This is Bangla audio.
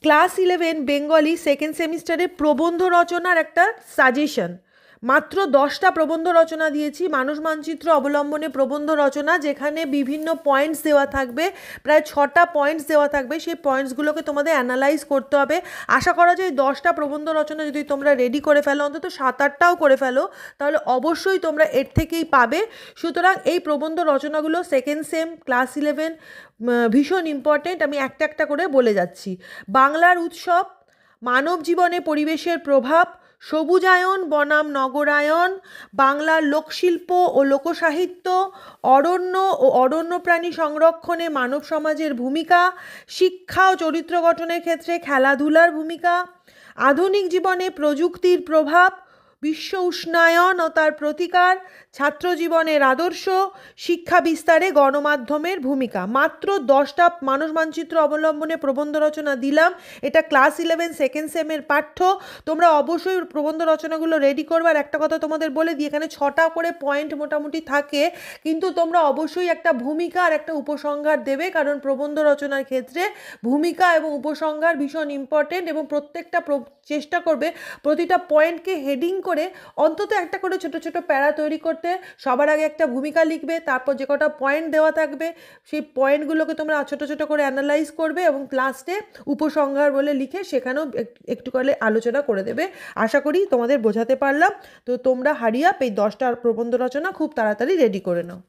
ক্লাস 11 বেঙ্গলি সেকেন্ড সেমিস্টারে প্রবন্ধ রচনার একটা সাজেশন। মাত্র 10টা প্রবন্ধ রচনা দিয়েছি, মানুষ মানচিত্র অবলম্বনে প্রবন্ধ রচনা, যেখানে বিভিন্ন পয়েন্টস দেওয়া থাকবে, প্রায় 6টা পয়েন্টস দেওয়া থাকবে। সেই পয়েন্টসগুলোকে তোমাদের অ্যানালাইজ করতে হবে। আশা করা যায় 10টা প্রবন্ধ রচনা যদি তোমরা রেডি করে ফেলো, অন্তত 7-8টাও করে ফেলো, তাহলে অবশ্যই তোমরা এর থেকেই পাবে। সুতরাং এই প্রবন্ধ রচনাগুলো সেকেন্ড সেম ক্লাস 11 ভীষণ ইম্পর্টেন্ট। আমি একটা একটা করে বলে যাচ্ছি। বাংলার উৎসব, মানব জীবনে পরিবেশের প্রভাব, সবুজায়ন বনাম নগরায়ন, বাংলার লোকশিল্প ও লোকসাহিত্য, অরণ্য ও অরণ্যপ্রাণী সংরক্ষণে মানব সমাজের ভূমিকা, শিক্ষা ও চরিত্র গঠনের ক্ষেত্রে খেলাধুলার ভূমিকা, আধুনিক জীবনে প্রযুক্তির প্রভাব, বিশ্ব উষ্ণায়ন ও তার প্রতিকার, ছাত্র জীবনের আদর্শ, শিক্ষা বিস্তারে গণমাধ্যমের ভূমিকা। মাত্র 10টা মানুষ মানচিত্র অবলম্বনে প্রবন্ধ রচনা দিলাম। এটা ক্লাস 11 সেকেন্ড সেমের পাঠ্য। তোমরা অবশ্যই প্রবন্ধ রচনাগুলো রেডি করবে। আর একটা কথা তোমাদের বলে দিই, এখানে 6টা করে পয়েন্ট মোটামুটি থাকে, কিন্তু তোমরা অবশ্যই একটা ভূমিকা আর একটা উপসংহার দেবে, কারণ প্রবন্ধ রচনার ক্ষেত্রে ভূমিকা এবং উপসংহার ভীষণ ইম্পর্টেন্ট। এবং প্রত্যেকটা চেষ্টা করবে প্রতিটা পয়েন্টকে হেডিং করে অন্তত একটা করে ছোট ছোট প্যারা তৈরি করতে। সবার আগে একটা ভূমিকা লিখবে, তারপর যে কটা পয়েন্ট দেওয়া থাকবে সেই পয়েন্টগুলোকে তোমরা ছোট ছোট করে অ্যানালাইজ করবে এবং লাস্টে উপসংহার বলে লিখে সেখানেও একটু করে আলোচনা করে দেবে। আশা করি তোমাদের বোঝাতে পারলাম। তো তোমরা হারিয়ে এই 10টা প্রবন্ধ রচনা খুব তাড়াতাড়ি রেডি করে নাও।